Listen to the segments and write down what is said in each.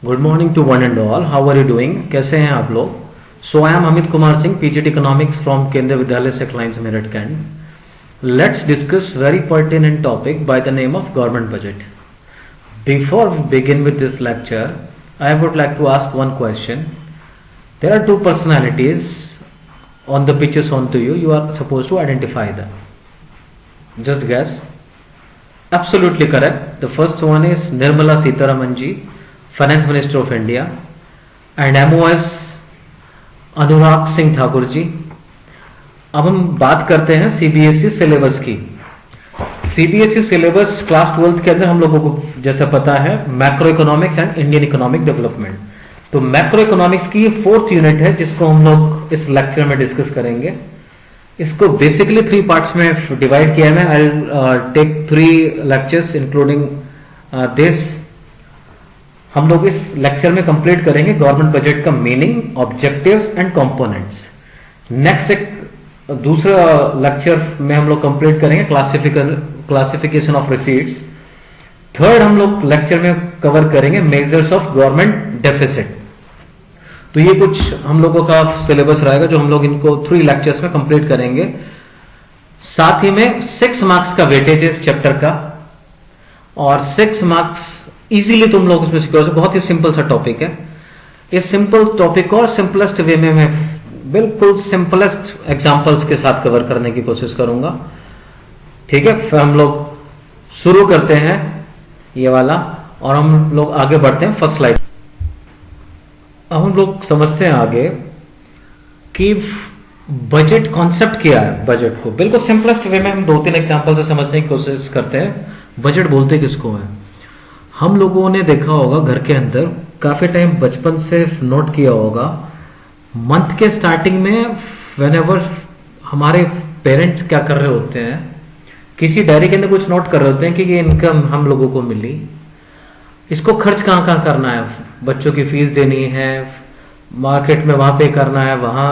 Good morning to one and all. How are you doing? कैसे हैं आप लोग? So I am Amit Kumar Singh, PGT economics from Kendriya Vidyalaya से क्लाइंट्स Meerut cantt. Let's discuss very pertinent topic by the name of government budget. Before we begin with this lecture, I would like to ask one question. There are two personalities on the picture shown to you. You are supposed to identify them. Just guess. Absolutely correct. The first one is Nirmala Sitharaman ji, Finance Minister of India, and MOS Anurag Singh Thakur ji. अब हम बात करते हैं CBSE syllabus की। CBSE syllabus class 12th के अंदर हम लोगों को जैसा पता है macro economics and Indian economic development. तो मैक्रो इकोनॉमिक्स की ये 4th यूनिट है जिसको हम लोग इस लेक्चर में डिस्कस करेंगे। इसको बेसिकली 3 पार्ट्स में डिवाइड किया है। I take 3 lectures including this. हम लोग इस लेक्चर में कंप्लीट करेंगे गवर्नमेंट बजट का meaning, objectives and components. Next एक दूसरा लेक्चर में हम लोग कंप्लीट करेंगे क्लासिफिकेशन ऑफ रिसीट्स। थर्ड हम लोग लेक्चर में कवर करेंगे मेजर्स ऑफ गवर्नमेंट डेफिसिट। तो ये कुछ हम लोगों का सिलेबस रहेगा जो हम लोग इनको 3 लेक्चर्स में कंप्लीट करेंगे। साथ ही में 6 मार्क्स का वेटेज है इस चैप्टर का, और 6 मार्क्स इजीली तुम लोग इसमें सिक्योर। बहुत ही सिंपल सा टॉपिक है। इस सिंपल टॉपिक को और सिंपलेस्ट वे में मैं बिल्कुल सिंपलेस्ट एग्जांपल्स के साथ कवर करने की कोशिश करूंगा। ठीक है, फिर हम लोग शुरू करते हैं ये वाला और हम लोग आगे बढ़ते हैं फर्स्ट स्लाइड। अब हम लोग समझते हैं आगे कि बजट कॉन्सेप्ट क्या है। बजट को बिल्कुल सिंपलेस्ट वे में हम 2-3 एग्जांपल से समझने की कोशिश करते हैं। बजट बोलते किसको है? हम लोगों ने देखा होगा घर के अंदर काफी टाइम बचपन से नोट किया होगा, मंथ के स्टार्टिंग में व्हेनेवर हमारे पेरेंट्स क्या कर रहे होते हैं, किसी डायरी के अंदर कुछ नोट कर रहे होते हैं कि ये इनकम हम लोगों को मिली, इसको खर्च कहाँ कहाँ करना है। बच्चों की फीस देनी है, मार्केट में वहां पे करना है, वहां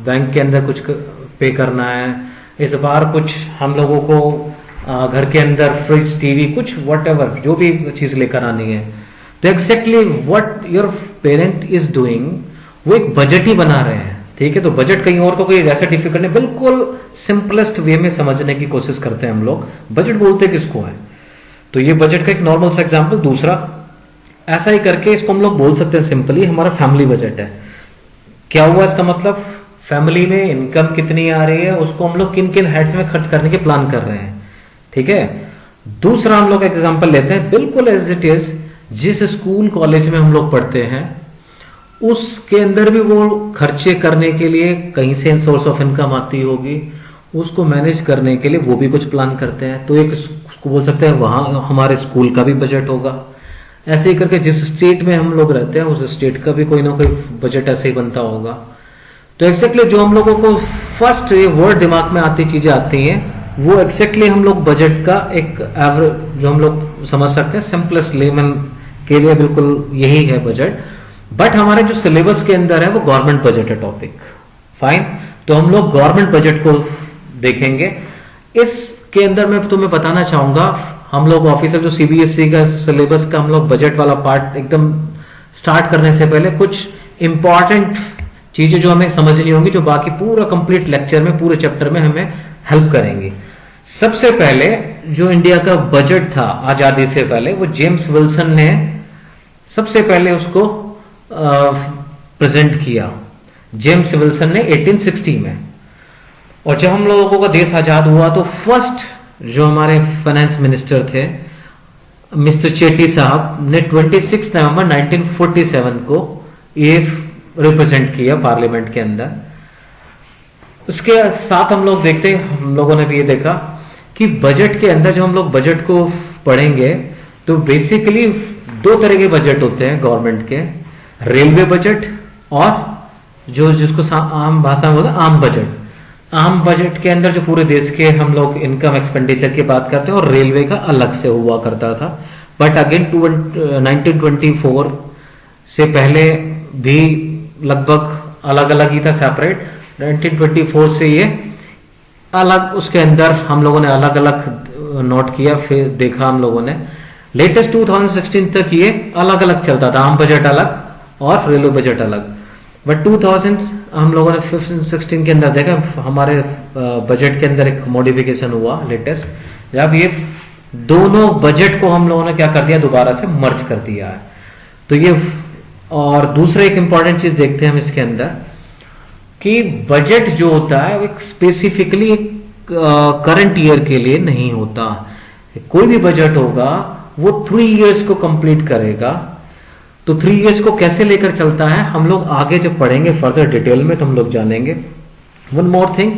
बैंक के अंदर कुछ पे करना है, इस बार कुछ हम लोगों को घर के अंदर फ्रिज, टीवी, कुछ व्हाटएवर जो भी चीज लेकर आनी है। तो exactly what your parent is doing, वो एक बजट ही बना रहे हैं। ठीक है, तो बजट कहीं और को कोई ऐसा डिफिकल्ट नहीं, बिल्कुल सिंपलेस्ट वे में समझने की कोशिश करते हैं हम लोग। बजट बोलते किसको है? तो ये बजट का एक नॉर्मल सा एग्जांपल। दूसरा ऐसा ही करके इसको हम लोग बोल सकते हैं सिंपली हमारा फैमिली बजट है। क्या हुआ इसका मतलब? फैमिली में इनकम कितनी आ रही है, उसको हम लोग किन किन हेड्स में खर्च करने के प्लान कर रहे हैं। ठीक है, दूसरा हम लोग एग्जांपल लेते हैं बिल्कुल एज इट इज जिस स्कूल कॉलेज में हम लोग पढ़ते हैं उसके अंदर भी वो खर्चे करने के लिए कहीं से सोर्स ऑफ इनकम आती होगी, उसको मैनेज करने के लिए वो भी कुछ प्लान करते हैं। तो एक उसको बोल सकते हैं वहां हमारे स्कूल का भी बजट होगा। ऐसे ही करके जिस स्टेट में हम लोग रहते हैं उस स्टेट का भी कोई ना कोई बजट ऐसे ही बनता होगा। तो एक्जैक्टली जो हम लोगों को फर्स्ट ये वर्ड दिमाग में आती चीजें आती हैं वो एक्जैक्टली हम लोग बजट का एक एवरेज जो हम लोग समझ सकते हैं सिंपलेस्ट लेमन के लिए बिल्कुल यही है बजट। बट हमारे जो सिलेबस के अंदर है वो गवर्नमेंट बजट है टॉपिक। फाइन, तो हम लोग गवर्नमेंट बजट को देखेंगे। इसके अंदर मैं तुम्हें बताना चाहूंगा हम लोग ऑफिसर जो सीबीएसई का सिलेबस का हम लोग बजट वाला पार्ट एकदम स्टार्ट करने से पहले कुछ इंपॉर्टेंट चीजें जो हमें समझनी होंगी, जो बाकी पूरा कंप्लीट लेक्चर में पूरे चैप्टर में हमें हेल्प करेंगी। सबसे पहले जो इंडिया का बजट था आजादी से पहले, वो जेम्स विल्सन ने सबसे पहले उसको प्रेजेंट किया। जेम्स विल्सन ने 1860 में। और जब हम लोगों का देश आजाद हुआ तो फर्स्ट जो हमारे फाइनेंस मिनिस्टर थे मिस्टर चेटी साहब ने 26 नवंबर 1947 को ये रिप्रेजेंट किया पार्लियामेंट के अंदर। उसके साथ हम लोग देखते हैं, हम लोगों ने भी ये देखा कि बजट के अंदर जब हम लोग बजट को पढ़ेंगे तो बेसिकली 2 तरह के बजट होते हैं गवर्नमेंट के, रेलवे बजट और जो जिसको आम भाषा में बोलते हैं आम बजट। आम बजट के अंदर जो पूरे देश के हम लोग इनकम एक्सपेंडिचर की बात करते हैं और रेलवे का अलग से हुआ करता था। बट अगेन 1924 से पहले भी लगभग अलग अलग ही था, सेपरेट। 1924 से ये अलग, उसके अंदर हम लोगों ने अलग अलग नोट किया, फिर देखा हम लोगों ने लेटेस्ट 2016 तक ये अलग अलग चलता था, आम बजट अलग और रेलवे बजट अलग। बट 2000 हम लोगों ने 15-16 के अंदर देखा हमारे बजट के अंदर एक मॉडिफिकेशन हुआ लेटेस्ट, जब ये दोनों बजट को हम लोगों ने क्या कर दिया, दोबारा से मर्ज कर दिया है। तो ये, और दूसरा एक इंपॉर्टेंट चीज देखते हैं हम इसके अंदर कि बजट जो होता है वो एक स्पेसिफिकली करंट ईयर के लिए नहीं होता। कोई भी बजट होगा वो 3 इयर्स को कंप्लीट करेगा। तो 3 इयर्स को कैसे लेकर चलता है हम लोग आगे जब पढ़ेंगे फर्दर डिटेल में तो हम लोग जानेंगे। वन मोर थिंग,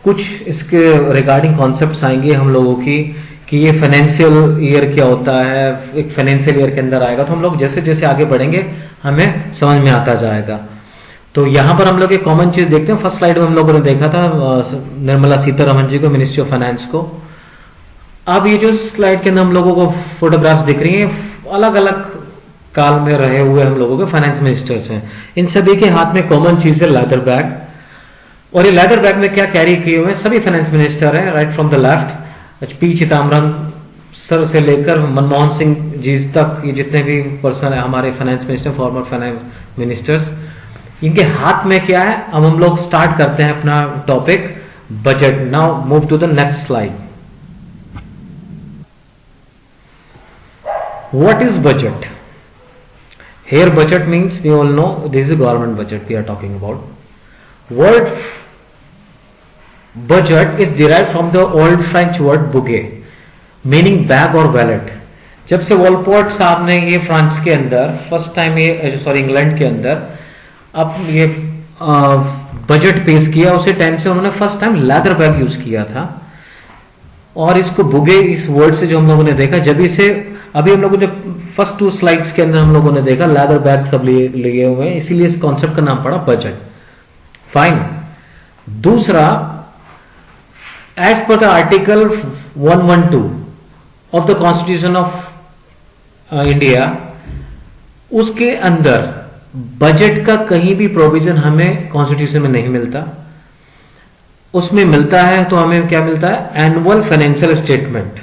कुछ इसके रिगार्डिंग कॉन्सेप्ट्स आएंगे हम लोगों की कि ये फाइनेंशियल ईयर क्या होता है, एक फाइनेंशियल ईयर के अंदर आएगा। तो हम लोग जैसे जैसे आगे बढ़ेंगे हमें समझ में आता जाएगा। तो यहां पर हम लोग एक कॉमन चीज देखते हैं। फर्स्ट स्लाइड में हम लोगों ने देखा था निर्मला सीतारमण जी को, मिनिस्ट्री ऑफ फाइनेंस को। अब ये जो स्लाइड के अंदर हम लोगों को फोटोग्राफ्स दिख रही हैं, अलग अलग काल में रहे हुए हम लोगों के फाइनेंस मिनिस्टर्स हैं। इन सभी के हाथ में कॉमन चीज है लेदर बैग, और ये लेदर बैग में क्या कैरी किए हुए हैं सभी फाइनेंस मिनिस्टर हैं, right from the left P Chidambaram sir से लेकर मनमोहन सिंह जी तक, ये जितने भी पर्सन है हमारे finance minister, former finance ministers, इनके हाथ में क्या है। अब हम लोग स्टार्ट करते हैं अपना topic budget. Now move to the next slide. What is budget? Here budget means we all know this is government budget we are talking about. Word budget is derived from the old French word budget meaning bag or wallet. जब से वॉलपोर्ट साहब ने ये France के अंदर first time, ये sorry England के अंदर अब ये बजट पेश किया, उसी टाइम से उन्होंने first time leather bag use किया था। और इसको बुगे इस वर्ड से जो हम लोगों ने देखा, जब इसे अभी हम लोगों ने फर्स्ट 2 स्लाइड्स के अंदर हम लोगों ने देखा लेदर बैग सब लिए हुए हैं, इसीलिए इस कॉन्सेप्ट का नाम पड़ा बजट। फाइन। दूसरा, as per the article 112 of the constitution of India, उसके अंदर बजट का कहीं भी प्रोविजन हमें कॉन्स्टिट्यूशन में नहीं मिलता। उसमें मिलता है तो हमें क्या मिलता है, एनुअल फाइनेंशियल स्टेटमेंट,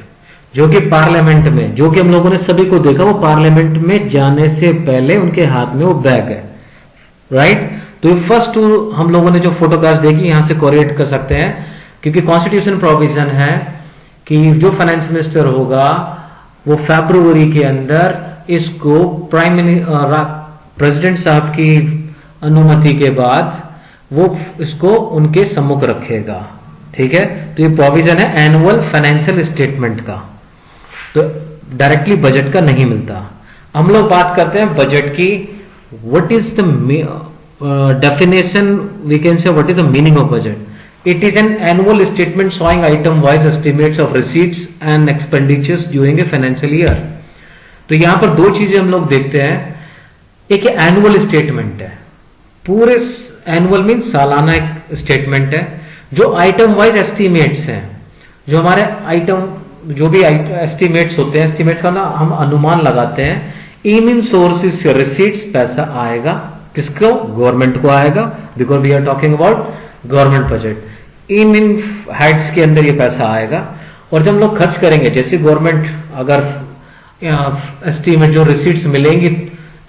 जो कि पार्लियामेंट में, जो कि हम लोगों ने सभी को देखा वो पार्लियामेंट में जाने से पहले उनके हाथ में वो बैग है, राइट। तो फर्स्ट 2 हम लोगों ने जो फोटोग्राफ्स देखी यहां से कोरिलेट कर सकते हैं, क्योंकि कॉन्स्टिट्यूशन प्रोविजन है कि जो फाइनेंस मिनिस्टर होगा वो फरवरी के अंदर इसको प्रेसिडेंट साहब की अनुमति के बाद वो इसको उनके सम्मुख रखेगा, ठीक है। तो ये प्रोविजन है एनुअल फाइनेंशियल स्टेटमेंट का, तो डायरेक्टली बजट का नहीं मिलता। हम लोग बात करते हैं बजट की। What is the definition, we can say what is the meaning of budget? It is an annual statement showing item wise estimates of receipts and expenditures during a financial year. तो यहां पर 2 चीजें हम लोग देखते हैं। एक एनुअल स्टेटमेंट है, पूरे एनुअल मीन सालाना एक स्टेटमेंट है, जो आइटम वाइज एस्टिमेट्स हैं, जो हमारे आइटम जो भी एस्टिमेट्स होते हैं, एस्टिमेट्स का ना हम अनुमान लगाते हैं। इन सोर्सेज से रिसीट्स पैसा आएगा, किसको? गवर्नमेंट को आएगा, because we are talking about government budget. इन हेड्स के अंदर ये पैसा आएगा, और जब हम लोग खर्च करेंगे, जैसे गवर्नमेंट अगर एस्टिमेट जो रिसीट्स मिलेंगी,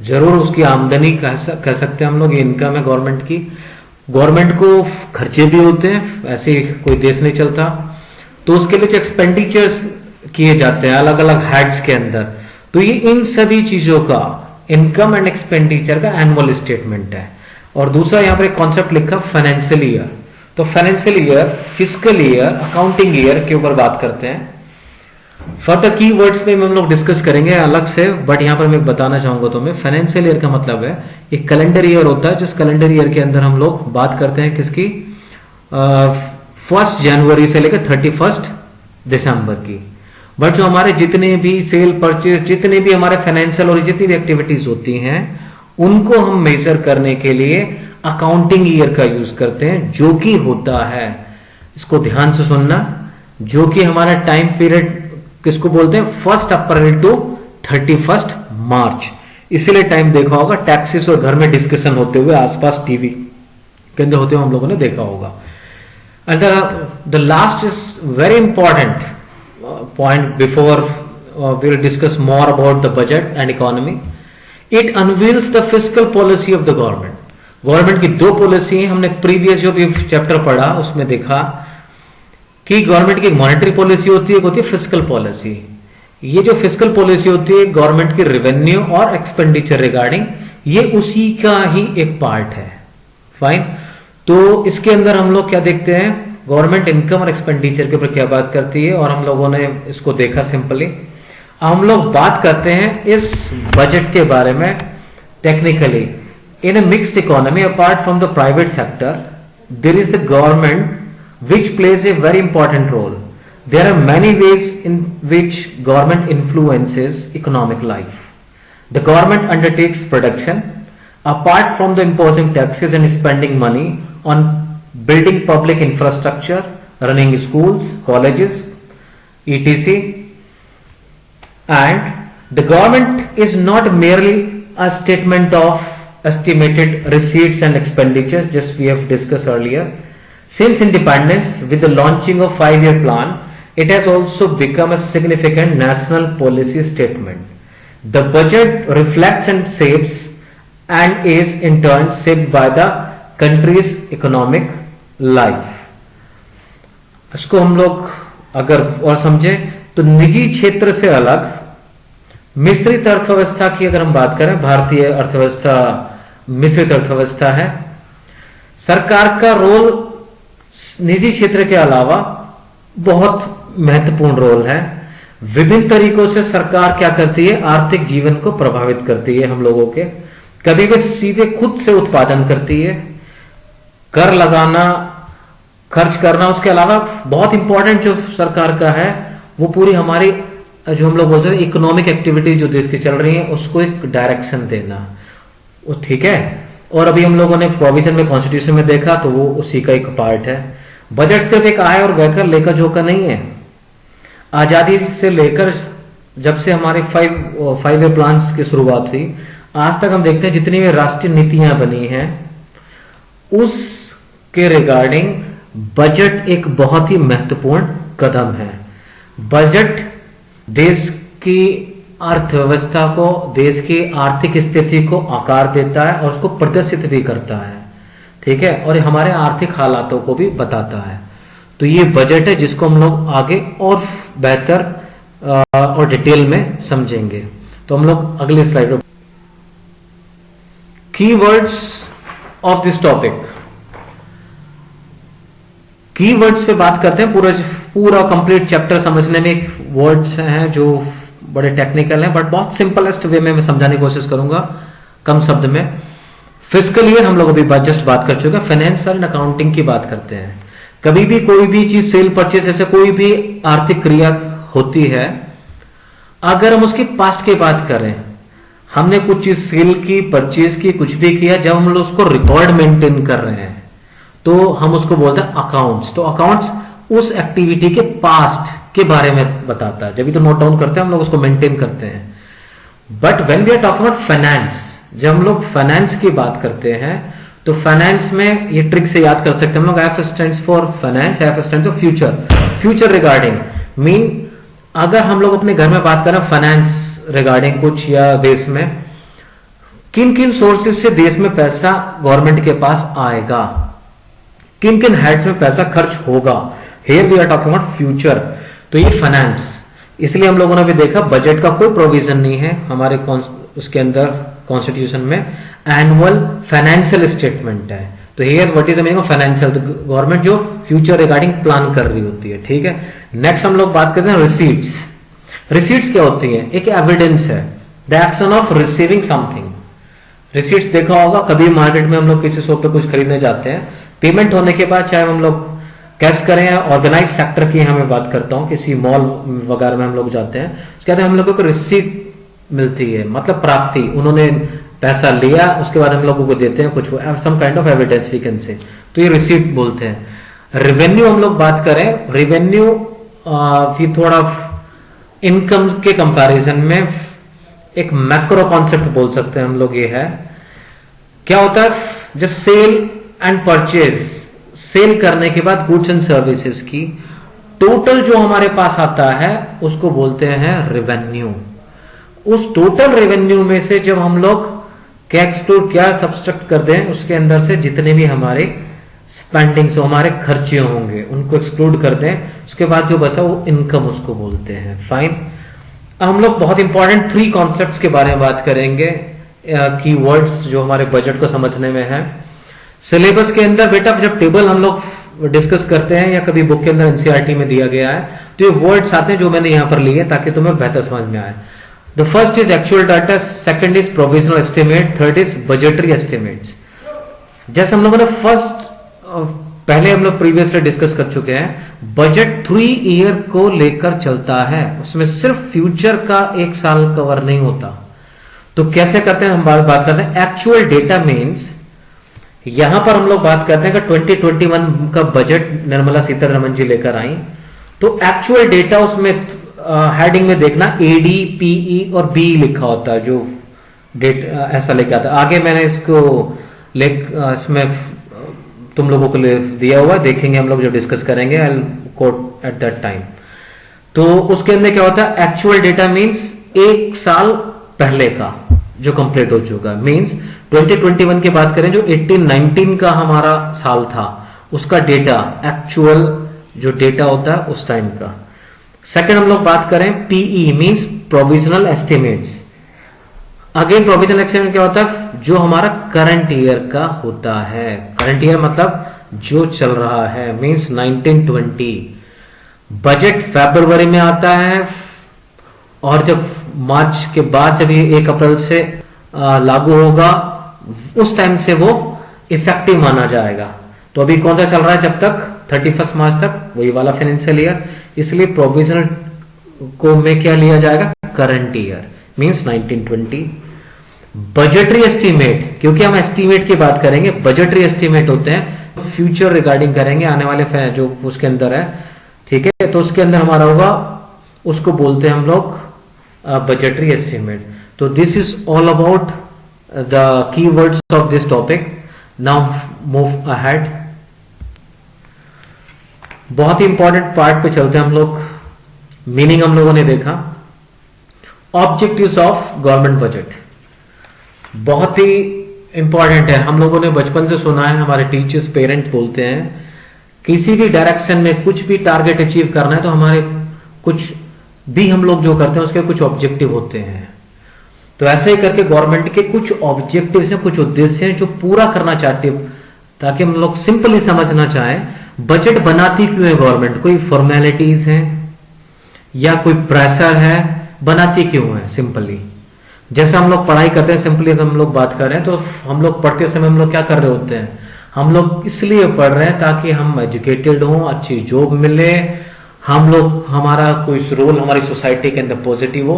जरूर उसकी आमदनी कह सकते हैं हम लोग, इनकम है गवर्नमेंट की। गवर्नमेंट को खर्चे भी होते हैं, ऐसे कोई देश नहीं चलता, तो उसके लिए जो एक्सपेंडिचर्स किए जाते हैं अलग अलग हेड्स के अंदर, तो ये इन सभी चीजों का इनकम एंड एक्सपेंडिचर का एनुअल स्टेटमेंट है। और दूसरा यहां पर एक कॉन्सेप्ट लिखा फाइनेंशियल ईयर। तो financial year, fiscal year, accounting year के ऊपर बात करते हैं। फर्दर की वर्ड्स में हम लोग डिस्कस करेंगे अलग से, बट यहां पर मैं बताना चाहूंगा तुम्हें, फाइनेंशियल ईयर का मतलब है एक कैलेंडर ईयर होता है, जिस कैलेंडर ईयर के अंदर हम लोग बात करते हैं किसकी, 1 जनवरी से लेकर 31 दिसंबर की। बट जो हमारे जितने भी सेल परचेज, जितने भी हमारे फाइनेंशियल और जितनी भी एक्टिविटीज होती हैं, उनको हम मेजर करने के लिए अकाउंटिंग ईयर का यूज करते हैं, जो कि होता है, इसको ध्यान से सुनना, जो कि हमारा टाइम पीरियड किसको बोलते हैं, 1 अप्रैल टू 31 मार्च। इसीलिए टाइम देखा होगा, टैक्सेस और घर में डिस्कशन होते हुए आसपास टीवी के अंदर होते हुए हम लोगों ने देखा होगा। And the last is very important point before we'll discuss more about the budget and economy. It unveils the fiscal policy of the government. Government की दो पॉलिसी है, हमने प्रीवियस जो भी चैप्टर पढ़ा उसमें देखा कि गवर्नमेंट की एक मॉनेटरी पॉलिसी होती है, एक होती है फिस्कल पॉलिसी। ये जो फिस्कल पॉलिसी होती है गवर्नमेंट की रेवेन्यू और एक्सपेंडिचर रिगार्डिंग, ये उसी का ही एक पार्ट है। फाइन, तो इसके अंदर हम लोग क्या देखते हैं, गवर्नमेंट इनकम और एक्सपेंडिचर के ऊपर क्या बात करती है, और हम लोगों ने इसको देखा सिंपली। हम लोग बात करते हैं इस बजट के बारे में technically. In a mixed economy, apart from the private sector, there is the government which plays a very important role. There are many ways in which government influences economic life. The government undertakes production. Apart from the imposing taxes and spending money on building public infrastructure, running schools, colleges, etc. And the government is not merely a statement of estimated receipts and expenditures, just we have discussed earlier. Since independence, with the launching of 5-year plan, it has also become a significant national policy statement. The budget reflects and shapes and is in turn shaped by the country's economic life. इसको हम लोग अगर और समझे तो निजी क्षेत्र से अलग मिश्रित अर्थव्यवस्था की अगर हम बात करें, भारतीय अर्थव्यवस्था मिश्रित अर्थव्यवस्था है। सरकार का रोल निजी क्षेत्र के अलावा बहुत महत्वपूर्ण रोल है। विभिन्न तरीकों से सरकार क्या करती है, आर्थिक जीवन को प्रभावित करती है हम लोगों के। कभी भी सीधे खुद से उत्पादन करती है, कर लगाना, खर्च करना, उसके अलावा बहुत इंपॉर्टेंट जो सरकार का है वो पूरी हमारी जो हम लोग बोलते हैं इकोनॉमिक एक्टिविटी जो देश की चल रही है उसको एक डायरेक्शन देना, ठीक है। और अभी हम लोगों ने प्रोविजन में कॉन्स्टिट्यूशन में देखा तो वो उसी का एक पार्ट है। बजट सिर्फ एक आय और व्यय का लेखा जोखा नहीं है। आजादी से लेकर जब से हमारे 5 ईयर प्लान की शुरुआत हुई आज तक हम देखते हैं जितनी भी राष्ट्रीय नीतियां बनी हैं उसके रिगार्डिंग बजट एक बहुत ही महत्वपूर्ण कदम है। बजट देश की अर्थव्यवस्था को, देश की आर्थिक स्थिति को आकार देता है और उसको प्रदर्शित भी करता है, ठीक है, और हमारे आर्थिक हालातों को भी बताता है। तो ये बजट है जिसको हम लोग आगे और बेहतर और डिटेल में समझेंगे। तो हम लोग अगले स्लाइड पर keywords of this topic, keywords पे बात करते हैं। पूरा कंप्लीट चैप्टर समझने में एक वर्ड्स हैं जो बड़े टेक्निकल हैं, बट बहुत सिंपलेस्ट वे में मैं समझाने की कोशिश करूंगा कम शब्द में। फिस्कल ईयर हम लोग अभी जस्ट बात कर चुके हैं। फाइनेंस एंड अकाउंटिंग की बात करते हैं। कभी भी कोई भी चीज सेल परचेस ऐसे कोई भी आर्थिक क्रिया होती है, अगर हम उसकी पास्ट की बात करें, हमने कुछ चीज सेल की, परचेज की, कुछ भी किया, जब हम लोग उसको रिकॉर्ड मेंटेन कर रहे हैं तो हम उसको बोलते हैं अकाउंट्स। तो अकाउंट्स उस एक्टिविटी के पास्ट के बारे में बताता है, जब भी तो नोट डाउन करते हैं हम लोग उसको मेंटेन करते हैं। But when we are talking about finance, जब हम लोग फाइनेंस की बात करते हैं तो फाइनेंस में ये ट्रिक से याद कर सकते हैं हम लोग। F stands for finance, F stands for future. Future regarding mean अगर हम लोग अपने घर में बात करें फाइनेंस रिगार्डिंग कुछ या देश में किन किन सोर्सेज से देश में पैसा गवर्नमेंट के पास आएगा, किन किन हेड्स में पैसा खर्च होगा, here we are talking about future. तो ये फाइनेंस, इसलिए हम लोगों ने भी देखा बजट का कोई प्रोविजन नहीं है हमारे उसके अंदर कॉन्स्टिट्यूशन में। एनुअल फाइनेंशियल स्टेटमेंट है। तो here what is the meaning of financial, तो गवर्नमेंट जो फ्यूचर रिगार्डिंग प्लान कर रही होती है, ठीक है। नेक्स्ट हम लोग बात करते हैं रिसीट्स। रिसीट्स क्या होती है, एक एविडेंस है, the action of receiving something. Receipts देखा होगा, कभी मार्केट में हम लोग किसी शॉप पे कुछ खरीदने जाते हैं, पेमेंट होने के बाद चाहे हम लोग कैश करें या ऑर्गेनाइज सेक्टर की मैं बात करता हूं, किसी मॉल वगैरह में हम लोग जाते हैं, कहते हैं हम लोगों को रिसीट मिलती है, मतलब प्राप्ति, उन्होंने पैसा लिया उसके बाद हम लोगों को देते हैं कुछ, some kind of evidence we can say, तो ये रिसीट बोलते हैं। रेवेन्यू हम लोग बात करें, रेवेन्यू भी थोड़ा इनकम के कंपैरिजन में एक मैक्रो कॉन्सेप्ट बोल सकते हैं हम लोग। ये है क्या होता है, जब सेल एंड परचेज, सेल करने के बाद गुड्स एंड सर्विसेज की टोटल जो हमारे पास आता है उसको बोलते हैं रेवेन्यू। उस टोटल रेवेन्यू में से जब हम लोग क्या एक्सक्लूड क्या सब्सट्रैक्ट कर दें, उसके अंदर से जितने भी हमारे स्पेंडिंग्स हमारे खर्चे होंगे उनको एक्सक्लूड कर दें, उसके बाद जो बचा वो इनकम उसको बोलते हैं। फाइन। हम लोग बहुत इंपॉर्टेंट 3 कॉन्सेप्ट्स के बारे में बात करेंगे, की वर्ड्स जो हमारे बजट को समझने में है। सिलेबस के अंदर बेटा जब टेबल हम लोग डिस्कस करते हैं या कभी बुक के अंदर एनसीईआरटी में दिया गया है तो ये वर्ड्स आते हैं जो मैंने यहां पर लिए ताकि तुम्हें बेहतर समझ में आए। The first is actual data, second is provisional estimate, third is budgetary estimates. जैसे हम लोगों ने पहले हम लोग प्रीवियसली डिस्कस कर चुके हैं, बजट 3 ईयर को लेकर चलता है, उसमें सिर्फ फ्यूचर का 1 साल कवर नहीं होता। तो कैसे करते हैं, हम बात करते हैं एक्चुअल डेटा मीन्स, यहां पर हम लोग बात करते हैं कि 2021 का बजट निर्मला सीतारमण जी लेकर आई, तो एक्चुअल डेटा उसमें हेडिंग में देखना एडी, पीई और बी लिखा होता है, जो डेटा ऐसा लेके आता है। आगे मैंने इसको इसमें तुम लोगों को दिया हुआ है, देखेंगे हम लोग जो डिस्कस करेंगे, I will quote at that time. तो उसके अंदर क्या होता है, एक्चुअल डेटा मींस 1 साल पहले का जो कंप्लीट हो चुका है, मींस 2021 की बात करें जो 18-19 का हमारा साल था उसका डेटा, एक्चुअल जो डेटा होता है उस टाइम का। सेकंड हम लोग बात करें PE means provisional estimates. Again provisional estimate क्या होता है, जो हमारा करंट ईयर का होता है। करंट ईयर मतलब जो चल रहा है, मींस 1920। बजट फरवरी में आता है और जब मार्च के बाद जब ये 1 अप्रैल से लागू होगा उस टाइम से वो इफेक्टिव माना जाएगा। तो अभी कौन सा चल रहा है, जब तक 31 मार्च तक वही वाला फाइनेंशियल ईयर, इसलिए प्रोविजनल को में क्या लिया जाएगा, current year means 1920। Budgetary estimate, क्योंकि हम एस्टीमेट की बात करेंगे, बजटरी एस्टीमेट होते हैं फ्यूचर रिगार्डिंग करेंगे, आने वाले जो उसके अंदर है, ठीक है, तो उसके अंदर हमारा होगा, उसको बोलते हैं हम लोग बजटरी एस्टीमेट। तो this is all about the keywords of this topic. Now move ahead. बहुत ही इंपॉर्टेंट पार्ट पे चलते हैं हम लोग। मीनिंग हम लोगों ने देखा। ऑब्जेक्टिव्स ऑफ गवर्नमेंट बजट बहुत ही इंपॉर्टेंट है। हम लोगों ने बचपन से सुना है, हमारे टीचर्स पेरेंट बोलते हैं, किसी भी डायरेक्शन में कुछ भी टारगेट अचीव करना है तो हमारे कुछ भी हम लोग जो करते हैं उसके कुछ ऑब्जेक्टिव होते हैं। तो ऐसे ही करके गवर्नमेंट के कुछ ऑब्जेक्टिव्स हैं, कुछ उद्देश्य हैं जो पूरा करना चाहते हैं। ताकि हम लोग सिंपली समझना चाहें, बजट बनाती क्यों है गवर्नमेंट, कोई फॉर्मेलिटीज हैं या कोई प्रेशर है, बनाती क्यों है सिंपली। जैसे हम लोग पढ़ाई करते हैं, सिंपली हम लोग बात कर रहे हैं, तो हम लोग पढ़ते समय हम लोग क्या कर रहे होते हैं, हम लोग इसलिए पढ़ रहे हैं ताकि हम एजुकेटेड हों, अच्छी जॉब मिले, हम लोग हमारा कोई रोल हमारी सोसाइटी के अंदर पॉजिटिव हो,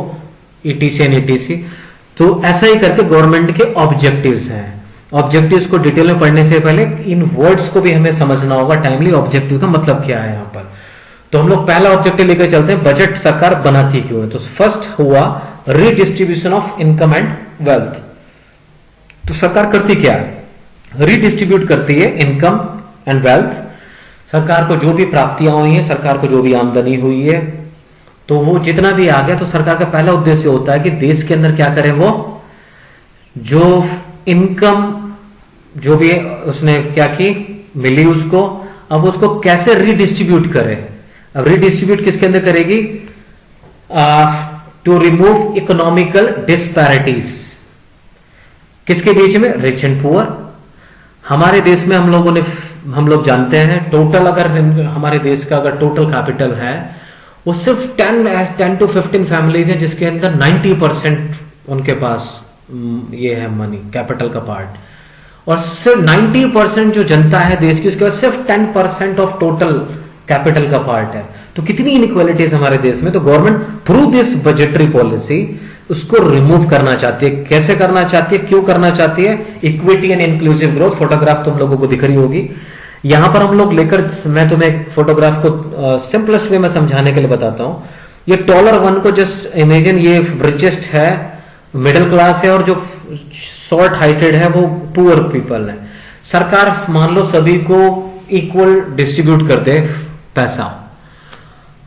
ईटीसी एंड ईटीसी। तो ऐसा ही करके गवर्नमेंट के ऑब्जेक्टिव्स हैं। ऑब्जेक्टिव्स को डिटेल में पढ़ने से पहले इन वर्ड्स को भी हमें समझना होगा टाइमली, ऑब्जेक्टिव का मतलब क्या है यहाँ पर। तो हम लोग पहला ऑब्जेक्टिव लेकर चलते हैं, बजट सरकार बनाती क्यों है। तो फर्स्ट हुआ redistribution of income and wealth. तो सरकार करती क्या है, रीडिस्ट्रीब्यूट करती है इनकम एंड वेल्थ। सरकार को जो भी प्राप्तियां हुई है, सरकार को जो भी आमदनी हुई है, तो वो जितना भी आ गया, तो सरकार का पहला उद्देश्य होता है कि देश के अंदर क्या करे, वो जो इनकम जो भी उसने क्या की मिली उसको, अब उसको कैसे रीडिस्ट्रीब्यूट करे। अब रीडिस्ट्रीब्यूट किसके अंदर करेगी, टू रिमूव इकोनॉमिकल डिस्पैरिटीज। किसके बीच में, रिच एंड पुअर। हमारे देश में हम लोग जानते हैं, टोटल अगर हमारे देश का अगर टोटल कैपिटल है वो सिर्फ 10 to 15 फैमिलीज हैं जिसके अंदर 90% उनके पास ये है मनी, कैपिटल का पार्ट। और सिर्फ 90% जो जनता है देश की, उसके पास सिर्फ 10% ऑफ टोटल कैपिटल का पार्ट है। तो कितनी इनइक्वालिटीज हमारे देश में। तो government through this budgetary policy उसको रिमूव करना चाहती है। कैसे करना चाहती है, क्यों करना चाहती है, equity and inclusive growth. Photograph तुम लोगों को दिख रही होगी यहां पर हम लोग लेकर, मैं तुम्हें फोटोग्राफ को सिंपलेस्ट वे में समझाने के लिए बताता हूं। ये टॉलर वन को जस्ट इमेजिन, ये रिचेस्ट है, मिडिल क्लास है, और जो शॉर्ट हाइटेड है वो पुअर पीपल है। सरकार मान लो सभी को इक्वल डिस्ट्रीब्यूट कर दे पैसा,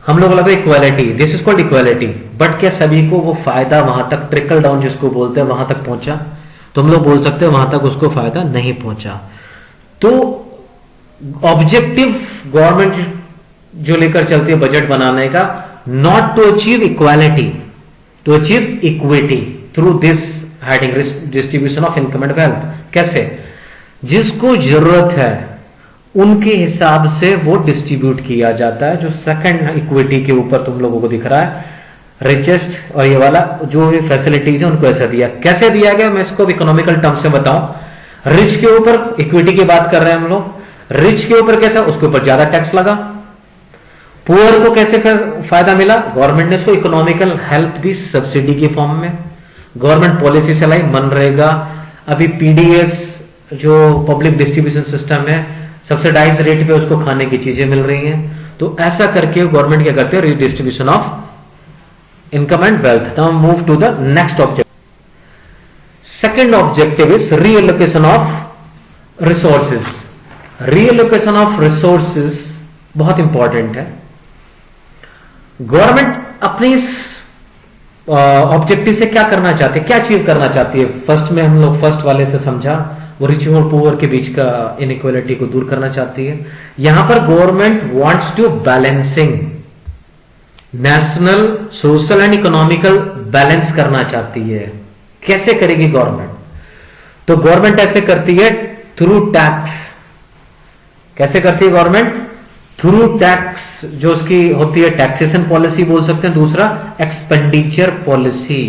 हम लोग लगे equality, this is called equality, but क्या सभी को वो फायदा वहां तक, ट्रिकल डाउन जिसको बोलते हैं, वहां तक पहुंचा? तो हम लोग बोल सकते हैं वहां तक उसको फायदा नहीं पहुंचा। तो ऑब्जेक्टिव गवर्नमेंट जो लेकर चलती है बजट बनाने का, not to achieve equality, to achieve equity through this heading, distribution of income and wealth. कैसे? जिसको जरूरत है उनके हिसाब से वो डिस्ट्रीब्यूट किया जाता है। जो सेकंड इक्विटी के ऊपर तुम लोगों को दिख रहा है, रिचेस्ट और ये वाला जो भी फैसिलिटीज है उनको ऐसा दिया। कैसे दिया गया, मैं इसको इकोनॉमिकल टर्म से बताऊं। रिच के ऊपर इक्विटी की बात कर रहे हैं हम लोग, रिच के ऊपर कैसा, उसके ऊपर ज्यादा टैक्स लगा। पुअर को कैसे फायदा मिला, गवर्नमेंट ने उसको इकोनॉमिकल हेल्प दी सब्सिडी के फॉर्म में। गवर्नमेंट पॉलिसी चलाई, मनरेगा, अभी पीडीएस जो पब्लिक डिस्ट्रीब्यूशन सिस्टम है, सब्सिडाइज रेट पे उसको खाने की चीजें मिल रही हैं। तो ऐसा करके गवर्नमेंट क्या करते हैं, redistribution of income and wealth. Now move to the next objective. Second objective is reallocation of resources. Reallocation of resources बहुत इंपॉर्टेंट है। गवर्नमेंट अपने इस ऑब्जेक्टिव से क्या करना चाहती है, क्या अचीव करना चाहती है? फर्स्ट में हम लोग फर्स्ट वाले से समझा, वो रिच और पुअर के बीच का इनइक्वालिटी को दूर करना चाहती है। यहां पर government wants to balancing, national social and economical balance करना चाहती है। कैसे करेगी गवर्नमेंट? तो गवर्नमेंट ऐसे करती है थ्रू टैक्स। कैसे करती है गवर्नमेंट? थ्रू टैक्स, जो उसकी होती है टैक्सेशन पॉलिसी बोल सकते हैं। दूसरा एक्सपेंडिचर पॉलिसी।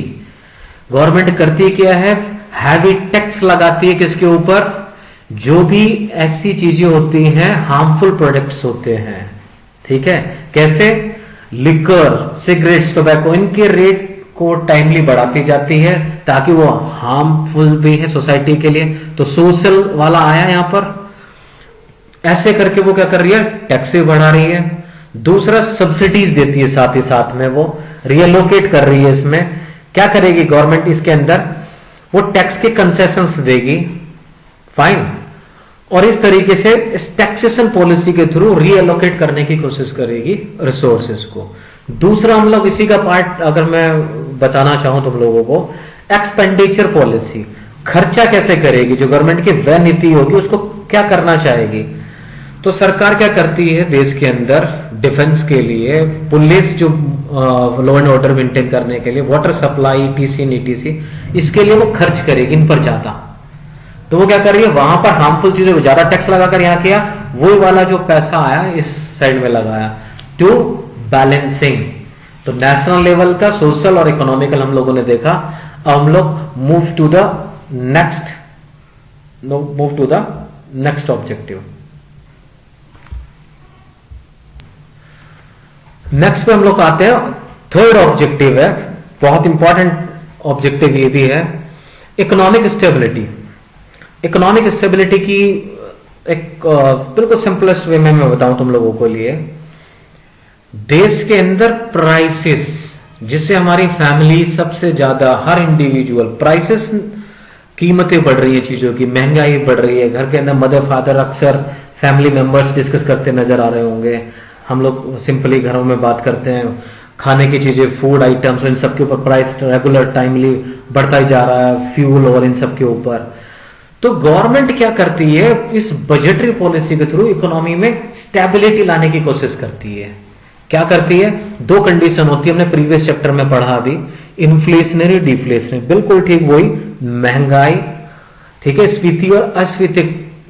गवर्नमेंट करती क्या है, हैवी टैक्स लगाती है किसके ऊपर? जो भी ऐसी चीजें होती हैं, हार्मफुल प्रोडक्ट्स होते हैं। ठीक है, कैसे? लिकर, सिगरेट्स, टोबैको, इनके रेट को टाइमली बढ़ाती जाती है ताकि वो हार्मफुल भी है सोसाइटी के लिए। तो सोशल वाला आया यहां पर, ऐसे करके वो क्या कर रही है, टैक्स बढ़ा रही है। दूसरा सब्सिडीज देती है, साथ ही साथ में वो रिएलोकेट कर रही है। इसमें क्या करेगी गवर्नमेंट, इसके अंदर वो टैक्स के कंसेशंस देगी, फाइन, और इस तरीके से इस टैक्सेशन पॉलिसी के थ्रू रीएलोकेट करने की कोशिश करेगी रिसोर्सेज को। दूसरा हम लोग इसी का पार्ट अगर मैं बताना चाहूं तुम लोगों को, एक्सपेंडिचर पॉलिसी, खर्चा कैसे करेगी, जो गवर्नमेंट की व्यय नीति होगी उसको क्या करना चाहेगी। तो सरकार क्या करती है देश के अंदर, डिफेंस के लिए, पुलिस जो लॉ एंड ऑर्डर मेंटेन करने के लिए, वाटर सप्लाई, टीसी नीटीसी, इसके लिए वो खर्च करेगी इन पर ज्यादा। तो वो क्या कर रही है, वहां पर हार्मफुल चीजों को ज्यादा टैक्स लगाकर यहां किया, वो वाला जो पैसा आया इस साइड में लगाया, टू बैलेंसिंग। तो नेशनल लेवल का सोशल और इकोनॉमिकल हम लोगों ने देखा। अब हम लोग move to the next objective. Next पे हम लोग आते हैं, थर्ड ऑब्जेक्टिव है, बहुत इंपॉर्टेंट ऑब्जेक्टिव ये भी है, इकोनॉमिक स्टेबिलिटी। इकोनॉमिक स्टेबिलिटी की एक बिल्कुल सिंपलेस्ट वे में मैं बताऊं तुम लोगों को लिए, देश के अंदर प्राइसेस, जिससे हमारी फैमिली सबसे ज्यादा, हर इंडिविजुअल, प्राइसेस, कीमतें बढ़ रही है चीजों की, महंगाई बढ़ रही है। घर के अंदर मदर फादर अक्सर फैमिली मेंबर्स डिस्कस करते नजर आ रहे होंगे। हम लोग सिंपली घरों में बात करते हैं, खाने की चीजें, फूड आइटम्स, इन सब के ऊपर प्राइस रेगुलर टाइमली बढ़ता ही जा रहा है, फ्यूल और इन सब के ऊपर। तो गवर्नमेंट क्या करती है, इस बजटरी पॉलिसी के थ्रू इकोनॉमी में स्टेबिलिटी लाने की कोशिश करती है। क्या करती है, दो कंडीशन होती है, हमने प्रीवियस चैप्टर में पढ़ा अभी, इन्फ्लेशनरी, डिफ्लेशनरी, बिल्कुल ठीक वही, महंगाई, ठीक है, स्फीति और अस्फीति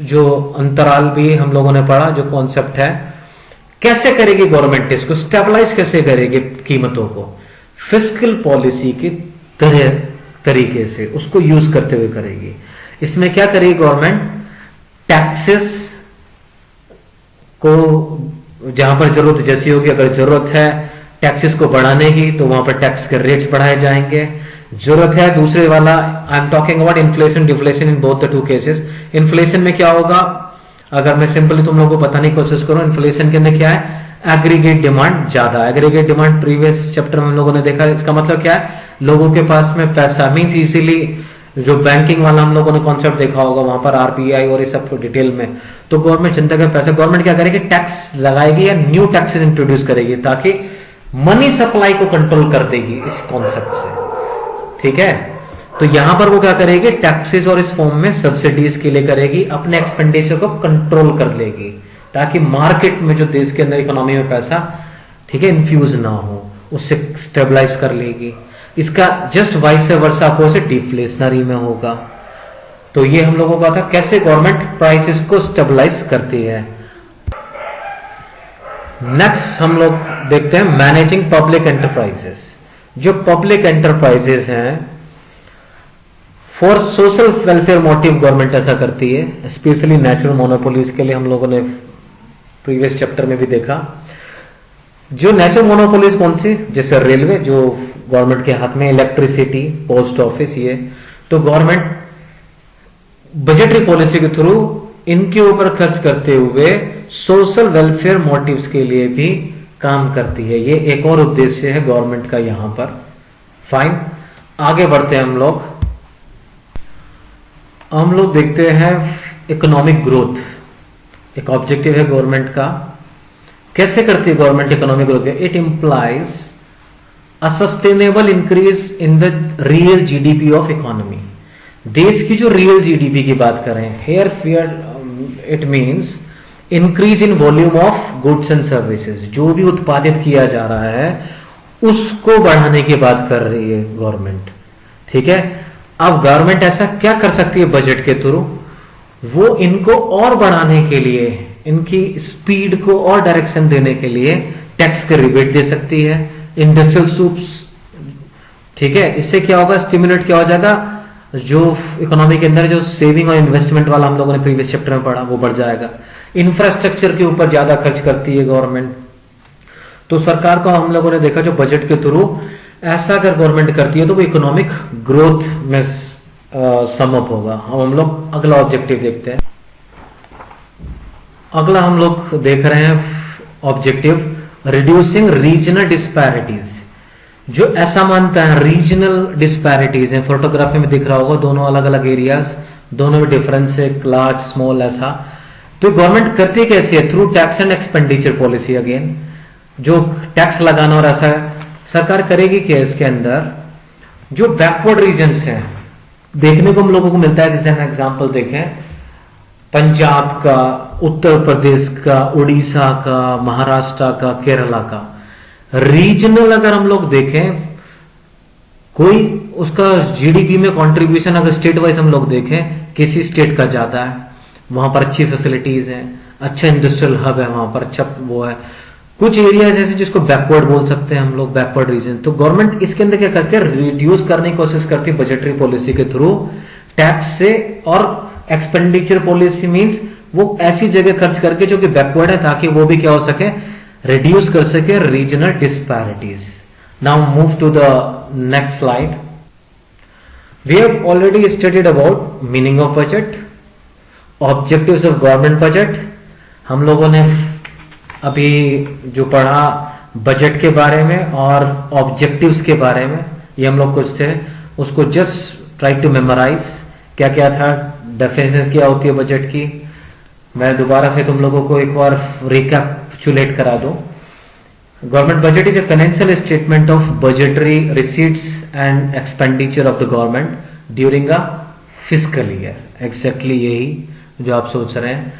जो अंतराल भी हम लोगों ने पढ़ा, जो कॉन्सेप्ट है। कैसे करेगी गवर्नमेंट इसको स्टेबलाइज, कैसे करेगी कीमतों को, फिस्कल पॉलिसी के तरीके से उसको यूज करते हुए करेगी। इसमें क्या करेगी गवर्नमेंट, टैक्सेस को जहां पर जरूरत जैसी होगी, अगर जरूरत है टैक्सेस को बढ़ाने की तो वहां पर टैक्स के रेट्स बढ़ाए जाएंगे। जरूरत है दूसरे वाला, I am talking about inflation deflation in both the two cases. Inflation में क्या होगा, अगर मैं सिंपली तुम लोगों को बताने की कोशिश करूं, इन्फ्लेशन के अंदर क्या है, एग्रीगेट डिमांड ज्यादा। एग्रीगेट डिमांड प्रीवियस चैप्टर में हम लोगों ने देखा, इसका मतलब क्या है, लोगों के पास में पैसा, मींस इजीली, जो बैंकिंग वाला हम लोगों ने कॉन्सेप्ट देखा होगा वहां पर आरबीआई और ये सब डिटेल में। तो गवर्नमेंट जनता का पैसा, गवर्नमेंट क्या करेगी, टैक्स लगाएगी या न्यू टैक्सेस इंट्रोड्यूस करेगी ताकि मनी सप्लाई को कंट्रोल कर देगी इस कॉन्सेप्ट से, ठीक है। तो यहां पर वो क्या करेगी, टैक्सेस और इस फॉर्म में सब्सिडीज के लिए करेगी, अपने एक्सपेंडिचर को कंट्रोल कर लेगी ताकि मार्केट में जो देश के अंदर इकोनॉमी में पैसा, ठीक है, इन्फ्यूज ना हो, उससे स्टेबलाइज कर लेगी। इसका just vice versa opposite deflationary में होगा। तो ये हम लोगों का था कैसे गवर्नमेंट प्राइसेस को स्टेबलाइज करती है। नेक्स्ट हम लोग देखते हैं मैनेजिंग पब्लिक एंटरप्राइजेस। जो पब्लिक एंटरप्राइजेस हैं for social welfare motive government ऐसा करती है, स्पेशली नेचुरल मोनोपोलीज के लिए। हम लोगों ने प्रीवियस चैप्टर में भी देखा, जो नेचुरल मोनोपोलीज कौन सी, जैसे रेलवे जो गवर्नमेंट के हाथ में, इलेक्ट्रिसिटी, पोस्ट ऑफिस, ये तो गवर्नमेंट बजटरी पॉलिसी के थ्रू इनके ऊपर खर्च करते हुए सोशल वेलफेयर मोटिव्स के लिए भी काम करती है। ये एक और उद्देश्य है गवर्नमेंट का यहां पर। फाइन, आगे बढ़ते हैं हम लोग देखते हैं इकोनॉमिक ग्रोथ। एक ऑब्जेक्टिव है गवर्नमेंट का। कैसे करती है government economic growth? It implies a sustainable increase in the real GDP of economy. देश की जो रियल जीडीपी की बात करें, here fear it means increase in volume of goods and services. जो भी उत्पादित किया जा रहा है उसको बढ़ाने की बात कर रही है गवर्नमेंट, ठीक है। अब गवर्नमेंट ऐसा क्या कर सकती है बजट के थ्रू? वो इनको और बढ़ाने के लिए, इनकी स्पीड को और डायरेक्शन देने के लिए टैक्स के रिबेट दे सकती है, इंडस्ट्रियल सूप्स, ठीक है। इससे क्या होगा, स्टिमुलेट क्या हो जाएगा, जो इकोनॉमी के अंदर जो सेविंग और इन्वेस्टमेंट वाला हम लोगों ने प्रीवियस चैप्टर में पढ़ा वो बढ़ जाएगा। इंफ्रास्ट्रक्चर के ऊपर ज्यादा खर्च करती है गवर्नमेंट। तो सरकार को हम लोगों ने देखा जो बजट के थ्रू ऐसा अगर गवर्नमेंट करती है तो वो इकोनॉमिक ग्रोथ में समअप होगा। हम लोग अगला ऑब्जेक्टिव देखते हैं। अगला हम लोग देख रहे हैं ऑब्जेक्टिव रिड्यूसिंग रीजनल डिस्पैरिटीज। जो ऐसा मानता है रीजनल डिस्पैरिटीज है, फोटोग्राफी में दिख रहा होगा दोनों अलग अलग एरियाज, दोनों में डिफरेंस है, लार्ज स्मॉल ऐसा। तो गवर्नमेंट करती कैसे है? Through tax and expenditure policy. Again जो टैक्स लगाना और ऐसा सरकार करेगी क्या इसके अंदर? जो बैकवर्ड रीजन्स हैं देखने को हम लोगों को मिलता है, जैसे हम एग्जांपल देखें पंजाब का, उत्तर प्रदेश का, उड़ीसा का, महाराष्ट्र का, केरला का। रीजनल अगर हम लोग देखें, कोई उसका जीडीपी में कंट्रीब्यूशन अगर स्टेट वाइज हम लोग देखें, किसी स्टेट का ज्यादा है, वहां पर अच्छी फैसिलिटीज हैं, अच्छा इंडस्ट्रियल हब है, वहां पर अच्छा वो है। कुछ एरिया जैसे जिसको बैकवर्ड बोल सकते हैं हम लोग, बैकवर्ड रीजन। तो गवर्नमेंट इसके अंदर क्या करती है, रिड्यूस करने की कोशिश करती है बजटरी पॉलिसी के थ्रू टैक्स से। और एक्सपेंडिचर पॉलिसी मींस वो ऐसी जगह खर्च करके जो कि बैकवर्ड है, ताकि वो भी क्या हो सके, रिड्यूस कर सके regional disparities. Now move to the next slide. We have already studied about meaning of budget, objectives of government budget. हम लोगों ने अभी जो पढ़ा बजट के बारे में और ऑब्जेक्टिव्स के बारे में, ये हम लोग कुछ थे, उसको जस्ट ट्राई टू मेमोराइज। क्या क्या था, डेफिनेशन क्या होती है बजट की, मैं दोबारा से तुम लोगों को एक बार रिकैप्चुलेट करा दूं। Government budget is a financial statement of budgetary receipts and expenditure of the government during a fiscal year. Exactly यही जो आप सोच रहे हैं।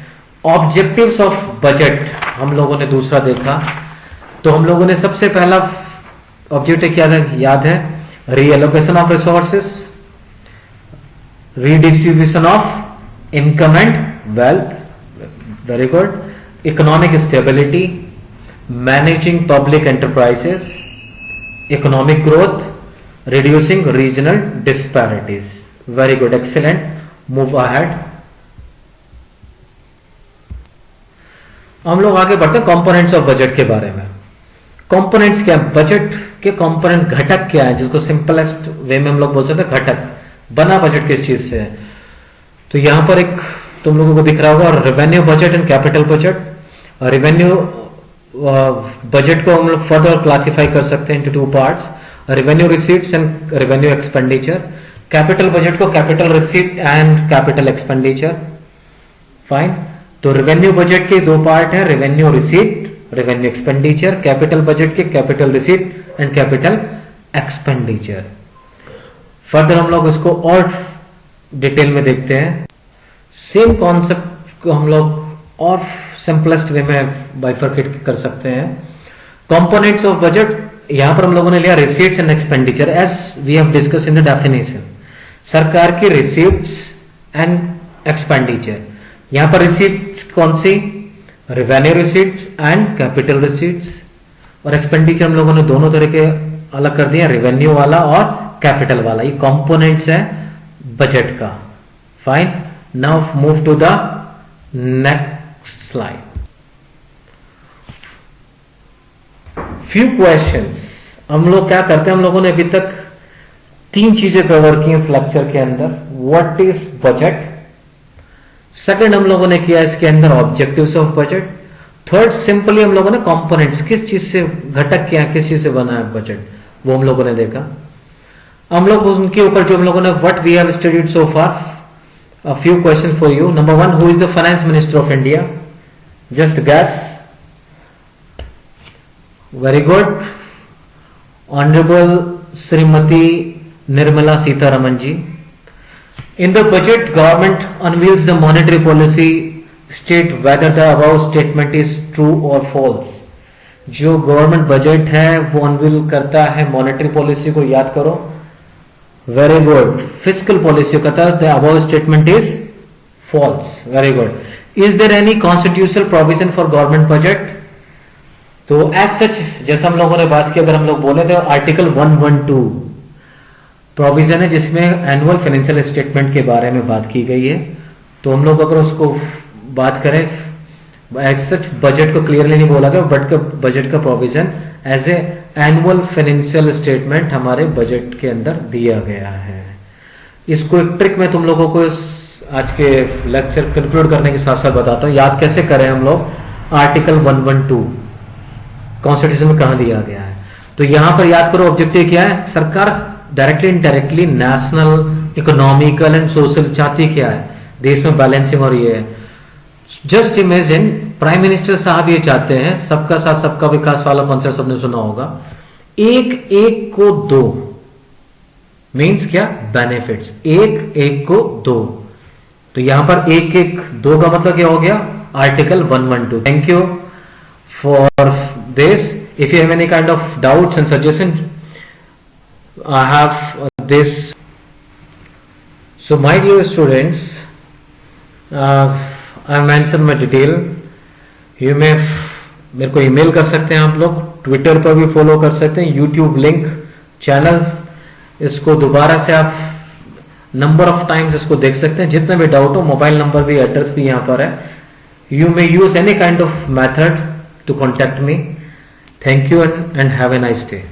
ऑब्जेक्टिव्स ऑफ बजट हम लोगों ने दूसरा देखा। तो हम लोगों ने सबसे पहला ऑब्जेक्टिव क्या था, याद है, reallocation of resources, redistribution of income and wealth, very good, economic stability, managing public enterprises, economic growth, reducing regional disparities. Very good, excellent, move ahead. हम लोग आगे बढ़ते हैं कंपोनेंट्स ऑफ बजट के बारे में। कंपोनेंट्स क्या है, बजट के कंपोनेंट्स, घटक क्या है, जिसको सिंपलेस्ट वे में हम लोग बोल सकते हैं घटक। बना बजट किस चीज से है? तो यहां पर एक तुम लोगों को दिख रहा होगा revenue budget and capital budget. Revenue budget को हम लोग फर्दर क्लासिफाई कर सकते हैं into two parts, revenue receipts and revenue expenditure. Capital budget को capital receipt and capital expenditure. Fine. तो रेवेन्यू बजट के दो पार्ट है, revenue receipt revenue expenditure, capital budget के capital receipt and capital expenditure. Further हम लोग इसको और डिटेल में देखते हैं। सेम कॉन्सेप्ट को हम लोग और सिंपलेस्ट वे में बाइफरकेट कर सकते हैं। कंपोनेंट्स ऑफ बजट, यहां पर हम लोगों ने लिया receipts and expenditure as we have discuss in the definition. सरकार की रिसीट्स एंड एक्सपेंडिचर, यहां पर रिसीट्स कौन सी, revenue receipts and capital receipts, और एक्सपेंडिचर हम लोगों ने दोनों तरह के अलग कर दिया, रेवेन्यू वाला और कैपिटल वाला। ये कंपोनेंट्स है बजट का। Fine, now move to the next slide. Few questions. हम लोग क्या करते हैं, हम लोगों ने अभी तक 3 चीजें कवर की इस लेक्चर के अंदर। व्हाट इज बजट, सेकंड हम लोगों ने किया इसके अंदर objectives of budget, third simply हम लोगों ने कंपोनेंट्स, किस चीज से घटक क्या है, किस चीज से बना है बजट, वो हम लोगों ने देखा। हम लोग उनके ऊपर जो हम लोगों ने what we have studied so far, a few questions for you. Number 1, who is the finance minister of India? Just guess. Very good. Honorable Srimati Nirmala Sitharaman ji. In the budget, government unveils the monetary policy. State whether the above statement is true or false. जो government budget है वो unveil करता है monetary policy को, याद करो। Very good. Fiscal policy कहता है the above statement is false. Very good. Is there any constitutional provision for government budget? तो एज सच जैसा हम लोगों ने बात की, अगर हम लोग बोले तो आर्टिकल 112 प्रोविजन है जिसमें एनुअल फाइनेंशियल स्टेटमेंट के बारे में बात की गई है। तो हम लोग अगर उसको बात करें, एज सच बजट को क्लियरली नहीं बोला गया, बट बजट का provision as a annual financial statement हमारे बजट के अंदर दिया गया है। इसको एक ट्रिक में तुम लोगों को आज के लेक्चर कंक्लूड करने के साथ साथ बताता हूं, याद कैसे करें हम लोग। आर्टिकल 112 कॉन्स्टिट्यूशन में कहां दिया गया है, तो यहां पर याद करो ऑब्जेक्टिव क्या है, सरकार directly indirectly national economical and social चाहती क्या है, देश में बैलेंसिंग, और ये है जस्ट इमेजिन प्राइम मिनिस्टर साहब ये चाहते हैं, सबका साथ सबका विकास वाला कॉन्सेप्ट सबने सुना होगा, एक एक को दो, मींस क्या, बेनिफिट्स, एक एक को दो। तो यहां पर एक एक दो का मतलब क्या हो गया, article 112। Thank you for this. If you have any kind of doubts and suggestion, I have this. So my dear students, I mention my detail. You may मेरे को ईमेल कर सकते हैं आप लोग, ट्विटर पर भी फॉलो कर सकते हैं, यूट्यूब लिंक चैनल, इसको दोबारा से आप नंबर ऑफ टाइम्स इसको देख सकते हैं। जितना भी डाउट हो, मोबाइल नंबर भी, एड्रेस भी यहां पर है। You may use any kind of method to contact me. Thank you and have a nice day.